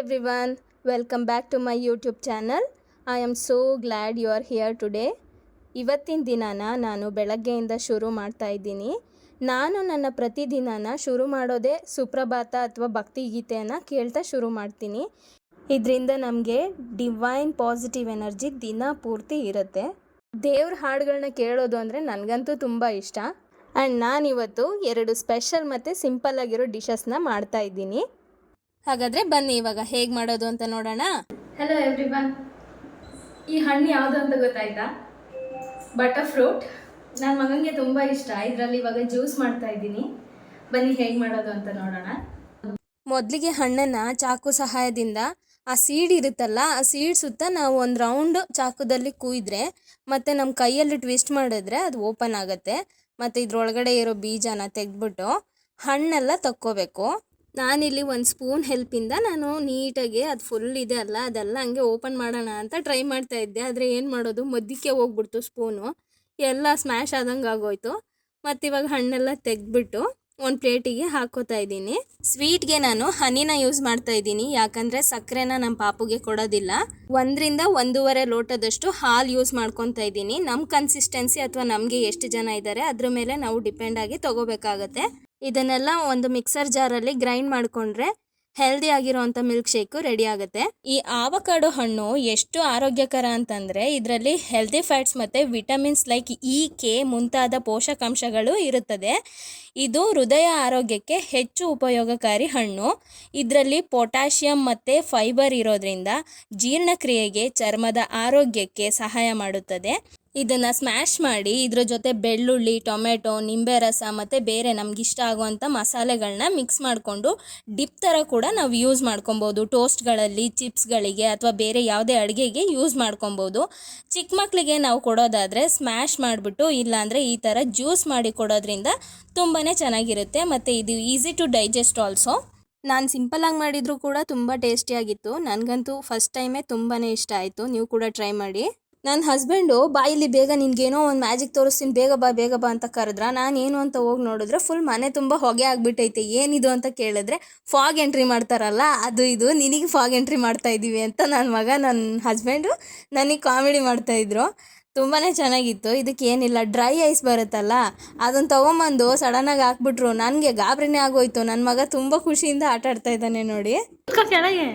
everyone, welcome back to my YouTube channel. I am so glad you are here today. ಇವತ್ತಿನ ದಿನನ ನಾನು ಬೆಳಗ್ಗೆಯಿಂದ ಶುರು ಮಾಡ್ತಾ ಇದ್ದೀನಿ. ನಾನು ನನ್ನ ಪ್ರತಿದಿನನ ಶುರು ಮಾಡೋದೇ ಸುಪ್ರಭಾತ ಅಥವಾ ಭಕ್ತಿಗೀತೆಯನ್ನು ಕೇಳ್ತಾ ಶುರು ಮಾಡ್ತೀನಿ. ಇದರಿಂದ ನಮಗೆ ಡಿವೈನ್ ಪಾಸಿಟಿವ್ ಎನರ್ಜಿ ದಿನ ಪೂರ್ತಿ ಇರುತ್ತೆ. ದೇವ್ರ ಹಾಡುಗಳನ್ನ ಕೇಳೋದು ಅಂದರೆ ನನಗಂತೂ ತುಂಬ ಇಷ್ಟ. ಆ್ಯಂಡ್ ನಾನಿವತ್ತು 2 ಸ್ಪೆಷಲ್ ಮತ್ತು ಸಿಂಪಲ್ ಆಗಿರೋ ಡಿಶಸ್ನ ಮಾಡ್ತಾ ಇದ್ದೀನಿ. ಹಾಗಾದರೆ ಬನ್ನಿ ಇವಾಗ ಹೇಗೆ ಮಾಡೋದು ಅಂತ ನೋಡೋಣ. ಹಲೋ ಎವ್ರಿವನ್, ಈ ಹಣ್ಣು ಯಾವುದು ಅಂತ ಗೊತ್ತಾಯ್ತಾ? Butter fruit. ನನ್ನ ಮಗನಿಗೆ ತುಂಬ ಇಷ್ಟ. ಇದರಲ್ಲಿ ಇವಾಗ ಜ್ಯೂಸ್ ಮಾಡ್ತಾ ಇದ್ದೀನಿ. ಬನ್ನಿ ಹೇಗೆ ಮಾಡೋದು ಅಂತ ನೋಡೋಣ. ಮೊದಲಿಗೆ ಹಣ್ಣನ್ನು ಚಾಕು ಸಹಾಯದಿಂದ ಆ ಸೀಡ್ ಇರುತ್ತಲ್ಲ, ಆ ಸೀಡ್ ಸುತ್ತ ನಾವು ಒಂದು ರೌಂಡ್ ಚಾಕುದಲ್ಲಿ ಕುಯ್ದ್ರೆ ಮತ್ತು ನಮ್ಮ ಕೈಯಲ್ಲಿ ಟ್ವಿಸ್ಟ್ ಮಾಡಿದ್ರೆ ಅದು ಓಪನ್ ಆಗುತ್ತೆ. ಮತ್ತು ಇದ್ರೊಳಗಡೆ ಇರೋ ಬೀಜನ ತೆಗೆದ್ಬಿಟ್ಟು ಹಣ್ಣೆಲ್ಲ ತಕ್ಕೋಬೇಕು. ನಾನಿಲ್ಲಿ 1 ಸ್ಪೂನ್ ಹೆಲ್ಪಿಂದ ನಾನು ನೀಟಾಗಿ ಅದು ಫುಲ್ ಇದೆ ಅಲ್ಲ ಅದೆಲ್ಲ ಹಂಗೆ ಓಪನ್ ಮಾಡೋಣ ಅಂತ ಟ್ರೈ ಮಾಡ್ತಾ ಇದ್ದೆ. ಆದರೆ ಏನು ಮಾಡೋದು, ಮಧ್ಯಕ್ಕೆ ಹೋಗ್ಬಿಡ್ತು ಸ್ಪೂನು, ಎಲ್ಲ ಸ್ಮ್ಯಾಶ್ ಆದಂಗೆ ಆಗೋಯ್ತು. ಮತ್ತು ಇವಾಗ ಹಣ್ಣೆಲ್ಲ ತೆಗೆದ್ಬಿಟ್ಟು ಒಂದು ಪ್ಲೇಟಿಗೆ ಹಾಕೋತಾ ಇದ್ದೀನಿ. ಸ್ವೀಟ್ಗೆ ನಾನು ಹನಿನ ಯೂಸ್ ಮಾಡ್ತಾ ಇದ್ದೀನಿ, ಯಾಕಂದರೆ ಸಕ್ಕರೆನ ನಮ್ಮ ಪಾಪುಗೆ ಕೊಡೋದಿಲ್ಲ. 1 ರಿಂದ 1.5 ಲೋಟದಷ್ಟು ಹಾಲು ಯೂಸ್ ಮಾಡ್ಕೊತಾ ಇದ್ದೀನಿ. ನಮ್ಮ ಕನ್ಸಿಸ್ಟೆನ್ಸಿ ಅಥವಾ ನಮಗೆ ಎಷ್ಟು ಜನ ಇದ್ದಾರೆ ಅದ್ರ ಮೇಲೆ ನಾವು ಡಿಪೆಂಡ್ ಆಗಿ ತೊಗೋಬೇಕಾಗತ್ತೆ. ಇದನ್ನೆಲ್ಲ ಒಂದು ಮಿಕ್ಸರ್ ಜಾರಲ್ಲಿ ಗ್ರೈಂಡ್ ಮಾಡಿಕೊಂಡ್ರೆ ಹೆಲ್ದಿ ಆಗಿರೋವಂಥ ಮಿಲ್ಕ್ ಶೇಕು ರೆಡಿ ಆಗುತ್ತೆ. ಈ ಆವಕಾಡೋ ಹಣ್ಣು ಎಷ್ಟು ಆರೋಗ್ಯಕರ ಅಂತಂದರೆ ಇದರಲ್ಲಿ ಹೆಲ್ದಿ ಫ್ಯಾಟ್ಸ್ ಮತ್ತು ವಿಟಮಿನ್ಸ್ ಲೈಕ್ ಇ, ಕೆ ಮುಂತಾದ ಪೋಷಕಾಂಶಗಳು ಇರುತ್ತದೆ. ಇದು ಹೃದಯ ಆರೋಗ್ಯಕ್ಕೆ ಹೆಚ್ಚು ಉಪಯೋಗಕಾರಿ ಹಣ್ಣು. ಇದರಲ್ಲಿ ಪೊಟ್ಯಾಷಿಯಂ ಮತ್ತು ಫೈಬರ್ ಇರೋದ್ರಿಂದ ಜೀರ್ಣಕ್ರಿಯೆಗೆ, ಚರ್ಮದ ಆರೋಗ್ಯಕ್ಕೆ ಸಹಾಯ ಮಾಡುತ್ತದೆ. ಇದನ್ನು ಸ್ಮ್ಯಾಶ್ ಮಾಡಿ ಇದ್ರ ಜೊತೆ ಬೆಳ್ಳುಳ್ಳಿ, ಟೊಮೆಟೊ, ನಿಂಬೆ ರಸ ಮತ್ತು ಬೇರೆ ನಮಗಿಷ್ಟ ಆಗುವಂಥ ಮಸಾಲೆಗಳನ್ನ ಮಿಕ್ಸ್ ಮಾಡಿಕೊಂಡು ಡಿಪ್ ಥರ ಕೂಡ ನಾವು ಯೂಸ್ ಮಾಡ್ಕೊಬೋದು. ಟೋಸ್ಟ್ಗಳಲ್ಲಿ, ಚಿಪ್ಸ್ಗಳಿಗೆ ಅಥವಾ ಬೇರೆ ಯಾವುದೇ ಅಡುಗೆಗೆ ಯೂಸ್ ಮಾಡ್ಕೊಬೋದು. ಚಿಕ್ಕ ಮಕ್ಕಳಿಗೆ ನಾವು ಕೊಡೋದಾದರೆ ಸ್ಮ್ಯಾಶ್ ಮಾಡಿಬಿಟ್ಟು, ಇಲ್ಲಾಂದರೆ ಈ ಥರ ಜ್ಯೂಸ್ ಮಾಡಿ ಕೊಡೋದ್ರಿಂದ ತುಂಬಾ ಚೆನ್ನಾಗಿರುತ್ತೆ. ಮತ್ತು ಇದು ಈಸಿ ಟು ಡೈಜೆಸ್ಟ್ ಆಲ್ಸೋ. ನಾನು ಸಿಂಪಲಾಗಿ ಮಾಡಿದರೂ ಕೂಡ ತುಂಬ ಟೇಸ್ಟಿಯಾಗಿತ್ತು. ನನಗಂತೂ ಫಸ್ಟ್ ಟೈಮೇ ತುಂಬಾ ಇಷ್ಟ ಆಯಿತು. ನೀವು ಕೂಡ ಟ್ರೈ ಮಾಡಿ. ನನ್ನ ಹಸ್ಬೆಂಡು ಬಾಯಿಲಿ ಬೇಗ ನಿನ್ಗೇನೋ ಒಂದು ಮ್ಯಾಜಿಕ್ ತೋರಿಸ್ತೀನಿ, ಬೇಗ ಬಾ ಅಂತ ಕರೆದ್ರ. ನಾನೇನು ಅಂತ ಹೋಗಿ ನೋಡಿದ್ರೆ ಫುಲ್ ಮನೆ ತುಂಬ ಹೊಗೆ ಆಗಿಬಿಟ್ಟೈತೆ. ಏನಿದು ಅಂತ ಕೇಳಿದ್ರೆ ಫಾಗ್ ಎಂಟ್ರಿ ಮಾಡ್ತಾರಲ್ಲ ಅದು ಇದು, ನಿನಗೆ ಫಾಗ್ ಎಂಟ್ರಿ ಮಾಡ್ತಾ ಇದ್ದೀವಿ ಅಂತ ನನ್ನ ಹಸ್ಬೆಂಡು ನನಗೆ ಕಾಮಿಡಿ ಮಾಡ್ತಾಯಿದ್ರು. ತುಂಬಾ ಚೆನ್ನಾಗಿತ್ತು. ಇದಕ್ಕೆ ಏನಿಲ್ಲ, ಡ್ರೈ ಐಸ್ ಬರುತ್ತಲ್ಲ ಅದನ್ನು ತೊಗೊಂಬಂದು ಸಡನ್ನಾಗಿ ಹಾಕ್ಬಿಟ್ರು. ನನಗೆ ಗಾಬರಿನೇ ಆಗೋಯ್ತು. ನನ್ನ ಮಗ ತುಂಬ ಖುಷಿಯಿಂದ ಆಟ ಆಡ್ತಾ ಇದ್ದಾನೆ ನೋಡಿ. ಕೆಳಗೆ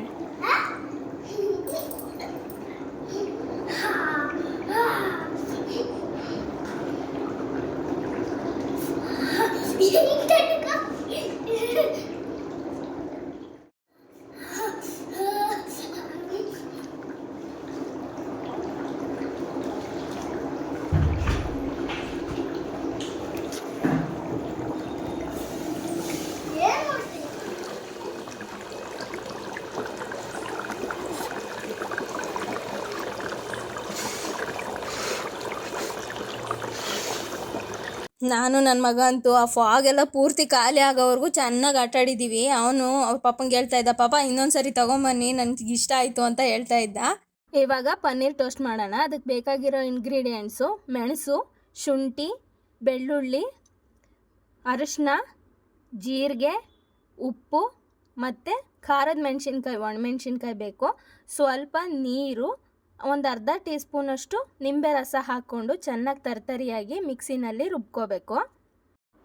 ನಾನು ನನ್ನ ಮಗ ಅಂತೂ ಆ ಫಾಗೆಲ್ಲ ಪೂರ್ತಿ ಖಾಲಿ ಆಗೋವರೆಗೂ ಚೆನ್ನಾಗಿ ಆಟ ಆಡಿದ್ದೀವಿ. ಅವನು ಅವ್ರ ಪಾಪಂಗೆ ಹೇಳ್ತಾ ಇದ್ದ, ಪಾಪ ಇನ್ನೊಂದು ಸರಿ ತೊಗೊಂಬನ್ನಿ, ನನಗೆ ಇಷ್ಟ ಆಯಿತು ಅಂತ ಹೇಳ್ತಾ ಇದ್ದ. ಇವಾಗ ಪನ್ನೀರ್ ಟೋಸ್ಟ್ ಮಾಡೋಣ. ಅದಕ್ಕೆ ಬೇಕಾಗಿರೋ ಇಂಗ್ರೀಡಿಯೆಂಟ್ಸು: ಮೆಣಸು, ಶುಂಠಿ, ಬೆಳ್ಳುಳ್ಳಿ, ಅರಿಶಿನ, ಜೀರಿಗೆ, ಉಪ್ಪು ಮತ್ತು ಖಾರದ ಮೆಣಸಿನ್ಕಾಯಿ, ಒಣಮೆಣ್ಸಿನ್ಕಾಯಿ ಬೇಕು, ಸ್ವಲ್ಪ ನೀರು, ಒಂದು ಅರ್ಧ ಟೀ ಸ್ಪೂನಷ್ಟು ನಿಂಬೆ ರಸ ಹಾಕ್ಕೊಂಡು ಚೆನ್ನಾಗಿ ತರ್ತರಿಯಾಗಿ ಮಿಕ್ಸಿನಲ್ಲಿ ರುಬ್ಕೋಬೇಕು.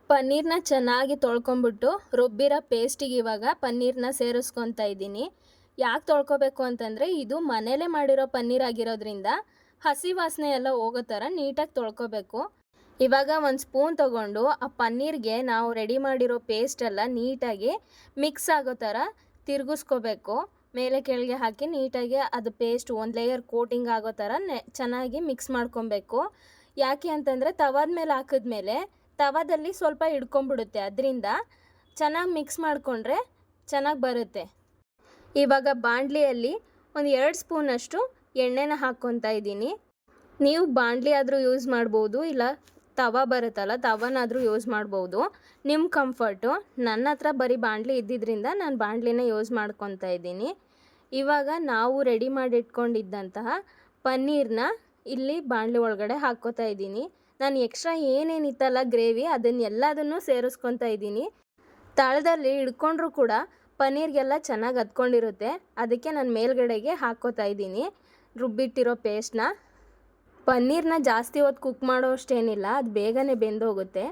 ಪನ್ನೀರನ್ನ ಚೆನ್ನಾಗಿ ತೊಳ್ಕೊಂಬಿಟ್ಟು ರುಬ್ಬಿರೋ ಪೇಸ್ಟಿಗೆ ಇವಾಗ ಪನ್ನೀರನ್ನ ಸೇರಿಸ್ಕೊತಾ ಇದ್ದೀನಿ. ಯಾಕೆ ತೊಳ್ಕೊಬೇಕು ಅಂತಂದರೆ ಇದು ಮನೇಲೇ ಮಾಡಿರೋ ಪನ್ನೀರ್ ಆಗಿರೋದ್ರಿಂದ ಹಸಿ ವಾಸನೆ ಎಲ್ಲ ಹೋಗೋ ಥರ ನೀಟಾಗಿ ತೊಳ್ಕೊಬೇಕು. ಇವಾಗ 1 ಸ್ಪೂನ್ ತೊಗೊಂಡು ಆ ಪನ್ನೀರ್ಗೆ ನಾವು ರೆಡಿ ಮಾಡಿರೋ ಪೇಸ್ಟೆಲ್ಲ ನೀಟಾಗಿ ಮಿಕ್ಸ್ ಆಗೋ ಥರ ತಿರುಗಿಸ್ಕೋಬೇಕು. ಮೇಲೆ ಕೆಳಗೆ ಹಾಕಿ ನೀಟಾಗಿ ಅದು ಪೇಸ್ಟ್ ಒಂದು ಲೇಯರ್ ಕೋಟಿಂಗ್ ಆಗೋ ಥರ ಚೆನ್ನಾಗಿ ಮಿಕ್ಸ್ ಮಾಡ್ಕೊಬೇಕು. ಯಾಕೆ ಅಂತಂದರೆ ತವಾದ ಮೇಲೆ ಹಾಕಿದ್ಮೇಲೆ ತವಾದಲ್ಲಿ ಸ್ವಲ್ಪ ಹಿಡ್ಕೊಂಬಿಡುತ್ತೆ, ಅದರಿಂದ ಚೆನ್ನಾಗಿ ಮಿಕ್ಸ್ ಮಾಡಿಕೊಂಡ್ರೆ ಚೆನ್ನಾಗಿ ಬರುತ್ತೆ. ಇವಾಗ ಬಾಣಲಿಯಲ್ಲಿ ಒಂದು 2 ಸ್ಪೂನಷ್ಟು ಎಣ್ಣೆನ ಹಾಕ್ಕೊತಾ ಇದ್ದೀನಿ. ನೀವು ಬಾಣಲಿ ಆದರೂ ಯೂಸ್ ಮಾಡ್ಬೋದು, ಇಲ್ಲ ತವ ಬರುತ್ತಲ್ಲ ತವನಾದರೂ ಯೂಸ್ ಮಾಡ್ಬೋದು, ನಿಮ್ಮ ಕಂಫರ್ಟು. ನನ್ನ ಹತ್ರ ಬರೀ ಬಾಣಲಿ ಇದ್ದಿದ್ದರಿಂದ ನಾನು ಬಾಣಲಿನ ಯೂಸ್ ಮಾಡ್ಕೊತಾ ಇದ್ದೀನಿ. ಇವಾಗ ನಾವು ರೆಡಿ ಮಾಡಿ ಇಟ್ಕೊಂಡಿದ್ದಂತಹ ಪನ್ನೀರನ್ನ ಇಲ್ಲಿ ಬಾಣಲಿ ಒಳಗಡೆ ಹಾಕ್ಕೋತಾ ಇದ್ದೀನಿ. ನಾನು ಎಕ್ಸ್ಟ್ರಾ ಏನೇನಿತ್ತಲ್ಲ ಗ್ರೇವಿ ಅದನ್ನೆಲ್ಲದನ್ನು ಸೇರಿಸ್ಕೊತಾ ಇದ್ದೀನಿ. ತಳದಲ್ಲಿ ಹಿಡ್ಕೊಂಡ್ರೂ ಕೂಡ ಪನ್ನೀರ್ಗೆಲ್ಲ ಚೆನ್ನಾಗಿ ಹತ್ಕೊಂಡಿರುತ್ತೆ. ಅದಕ್ಕೆ ನಾನು ಮೇಲ್ಗಡೆಗೆ ಹಾಕ್ಕೋತಾ ಇದ್ದೀನಿ ರುಬ್ಬಿಟ್ಟಿರೋ ಪೇಸ್ಟ್ನ. ಪನ್ನೀರನ್ನ ಜಾಸ್ತಿ ಹೊತ್ತು ಕುಕ್ ಮಾಡೋ ಅಷ್ಟೇನಿಲ್ಲ, ಅದು ಬೇಗನೆ ಬೆಂದೋಗುತ್ತೆ.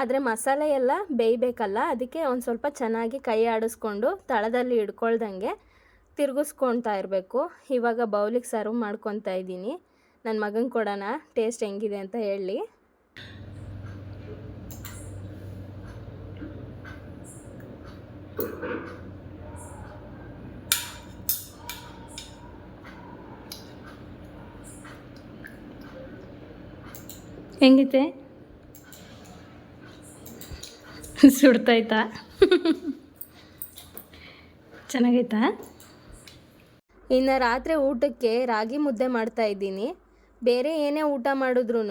ಆದರೆ ಮಸಾಲೆ ಎಲ್ಲ ಬೇಯಬೇಕಲ್ಲ, ಅದಕ್ಕೆ ಒಂದು ಸ್ವಲ್ಪ ಚೆನ್ನಾಗಿ ಕೈ ಆಡಿಸ್ಕೊಂಡು ತಳದಲ್ಲಿ ಹಿಡ್ಕೊಳ್ದಂಗೆ ತಿರುಗಿಸ್ಕೊಳ್ತಾ ಇರಬೇಕು. ಇವಾಗ ಬೌಲಿಗೆ ಸರ್ವ್ ಮಾಡ್ಕೊತಾ ಇದ್ದೀನಿ. ನನ್ನ ಮಗಂಗೆ ಕೊಡೋಣ ಟೇಸ್ಟ್ ಹೆಂಗಿದೆ ಅಂತ ಹೇಳಿ. ಹೆಂಗಿದೆ? ಸುಡ್ತಾಯ್ತಾ? ಚೆನ್ನಾಗೈತಾ? ಇನ್ನು ರಾತ್ರಿ ಊಟಕ್ಕೆ ರಾಗಿ ಮುದ್ದೆ ಮಾಡ್ತಾಯಿದ್ದೀನಿ. ಬೇರೆ ಏನೇ ಊಟ ಮಾಡಿದ್ರೂ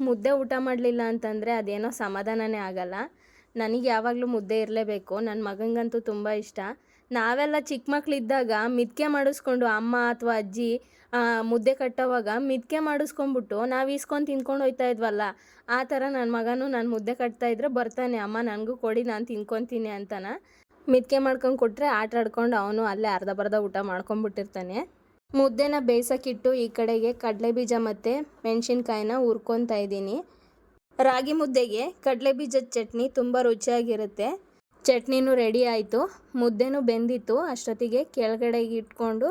ಮುದ್ದೆ ಊಟ ಮಾಡಲಿಲ್ಲ ಅಂತಂದರೆ ಅದೇನೋ ಸಮಾಧಾನನೇ ಆಗಲ್ಲ. ನನಗೆ ಯಾವಾಗಲೂ ಮುದ್ದೆ ಇರಲೇಬೇಕು. ನನ್ನ ಮಗನಿಗಂತೂ ತುಂಬ ಇಷ್ಟ. ನಾವೆಲ್ಲ ಚಿಕ್ಕ ಮಕ್ಕಳಿದ್ದಾಗ ಮಿದ್ಕೆ ಮಾಡಿಸ್ಕೊಂಡು ಅಮ್ಮ ಅಥವಾ ಅಜ್ಜಿ ಮುದ್ದೆ ಕಟ್ಟೋವಾಗ ಮಿದ್ಕೆ ಮಾಡಿಸ್ಕೊಂಡ್ಬಿಟ್ಟು ನಾವು ಈಸ್ಕೊಂಡು ತಿನ್ಕೊಂಡು ಹೋಗ್ತಾ ಇದ್ವಲ್ಲ, ಆ ಥರ ನನ್ನ ಮಗನೂ ನಾನು ಮುದ್ದೆ ಕಟ್ತಾಯಿದ್ರೆ ಬರ್ತಾನೆ, ಅಮ್ಮ ನನಗೂ ಕೊಡಿ ನಾನು ತಿನ್ಕೊತೀನಿ ಅಂತಾನೆ. ಮಿದ್ಕೆ ಮಾಡ್ಕೊಂಡು ಕೊಟ್ಟರೆ ಆಟ ಆಡ್ಕೊಂಡು ಅವನು ಅಲ್ಲೇ ಅರ್ಧ ಬರ್ಧ ಊಟ ಮಾಡ್ಕೊಂಬಿಟ್ಟಿರ್ತಾನೆ. ಮುದ್ದೆನ ಬೇಯಿಸೋಕ್ಕಿಟ್ಟು ಈ ಕಡೆಗೆ ಕಡಲೆಬೀಜ ಮತ್ತು ಮೆಣಸಿನ್ಕಾಯಿನ ಹುರ್ಕೊತಾ ಇದ್ದೀನಿ. ರಾಗಿ ಮುದ್ದೆಗೆ ಕಡಲೆಬೀಜದ ಚಟ್ನಿ ತುಂಬ ರುಚಿಯಾಗಿರುತ್ತೆ. ಚಟ್ನಿನೂ ರೆಡಿ ಆಯಿತು, ಮುದ್ದೆನೂ ಬೆಂದಿತ್ತು. ಅಷ್ಟೊತ್ತಿಗೆ ಕೆಳಗಡೆಗೆ ಇಟ್ಕೊಂಡು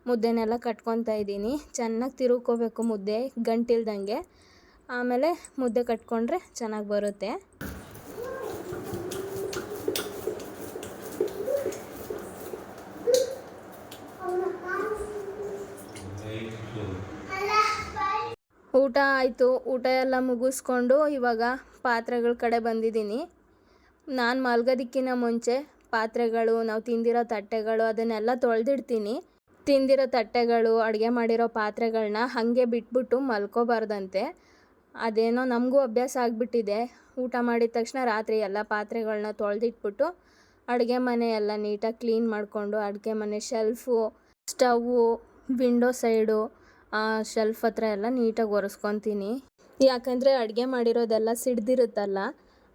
ಮುದ್ದೆನೆಲ್ಲ ಕಟ್ಕೊತಾ ಇದ್ದೀನಿ. ಚೆನ್ನಾಗಿ ತಿರುಗ್ಕೋಬೇಕು ಮುದ್ದೆ ಗಂಟಿಲ್ದಂಗೆ, ಆಮೇಲೆ ಮುದ್ದೆ ಕಟ್ಕೊಂಡ್ರೆ ಚೆನ್ನಾಗಿ ಬರುತ್ತೆ. ಊಟ ಆಯಿತು. ಊಟ ಎಲ್ಲ ಮುಗಿಸ್ಕೊಂಡು ಇವಾಗ ಪಾತ್ರೆಗಳ ಕಡೆ ಬಂದಿದ್ದೀನಿ. ನಾನು ಮಲ್ಗೋದಕ್ಕಿಂತ ಮುಂಚೆ ಪಾತ್ರೆಗಳು, ನಾವು ತಿಂದಿರೋ ತಟ್ಟೆಗಳು ಅದನ್ನೆಲ್ಲ ತೊಳೆದಿಡ್ತೀನಿ. ತಿಂದಿರೋ ತಟ್ಟೆಗಳು, ಅಡುಗೆ ಮಾಡಿರೋ ಪಾತ್ರೆಗಳನ್ನ ಹಾಗೆ ಬಿಟ್ಬಿಟ್ಟು ಮಲ್ಕೋಬಾರ್ದಂತೆ. ಅದೇನೋ ನಮಗೂ ಅಭ್ಯಾಸ ಆಗಿಬಿಟ್ಟಿದೆ. ಊಟ ಮಾಡಿದ ತಕ್ಷಣ ರಾತ್ರಿ ಎಲ್ಲ ಪಾತ್ರೆಗಳನ್ನ ತೊಳೆದಿಟ್ಬಿಟ್ಟು ಅಡುಗೆ ಮನೆ ಎಲ್ಲ ನೀಟಾಗಿ ಕ್ಲೀನ್ ಮಾಡಿಕೊಂಡು, ಅಡುಗೆ ಮನೆ shelf, stove, window side, shelf ಹತ್ರ ಎಲ್ಲ ನೀಟಾಗಿ ಒರೆಸ್ಕೊತೀನಿ. ಯಾಕಂದರೆ ಅಡುಗೆ ಮಾಡಿರೋದೆಲ್ಲ ಸಿಡ್ದಿರುತ್ತಲ್ಲ,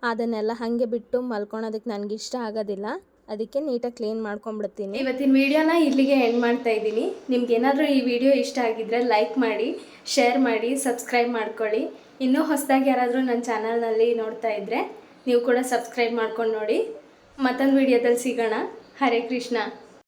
ಅದನ್ನೆಲ್ಲ ಹಾಗೆ ಬಿಟ್ಟು ಮಲ್ಕೊಳೋದಕ್ಕೆ ನನಗಿಷ್ಟ ಆಗೋದಿಲ್ಲ. ಅದಕ್ಕೆ ನೀಟಾಗಿ ಕ್ಲೀನ್ ಮಾಡ್ಕೊಂಡ್ಬಿಡ್ತೀನಿ. ಇವತ್ತಿನ ವೀಡಿಯೋನ ಇಲ್ಲಿಗೆ ಎಂಡ್ ಮಾಡ್ತಾ ಇದ್ದೀನಿ. ನಿಮ್ಗೇನಾದರೂ ಈ ವಿಡಿಯೋ ಇಷ್ಟ ಆಗಿದ್ದರೆ ಲೈಕ್ ಮಾಡಿ, ಶೇರ್ ಮಾಡಿ, ಸಬ್ಸ್ಕ್ರೈಬ್ ಮಾಡ್ಕೊಳ್ಳಿ. ಇನ್ನೂ ಹೊಸದಾಗಿ ಯಾರಾದರೂ ನನ್ನ ಚಾನಲ್ನಲ್ಲಿ ನೋಡ್ತಾ ಇದ್ದರೆ ನೀವು ಕೂಡ ಸಬ್ಸ್ಕ್ರೈಬ್ ಮಾಡ್ಕೊಂಡು ನೋಡಿ. ಮತ್ತೊಂದು ವಿಡಿಯೋದಲ್ಲಿ ಸಿಗೋಣ. ಹರೇ ಕೃಷ್ಣ.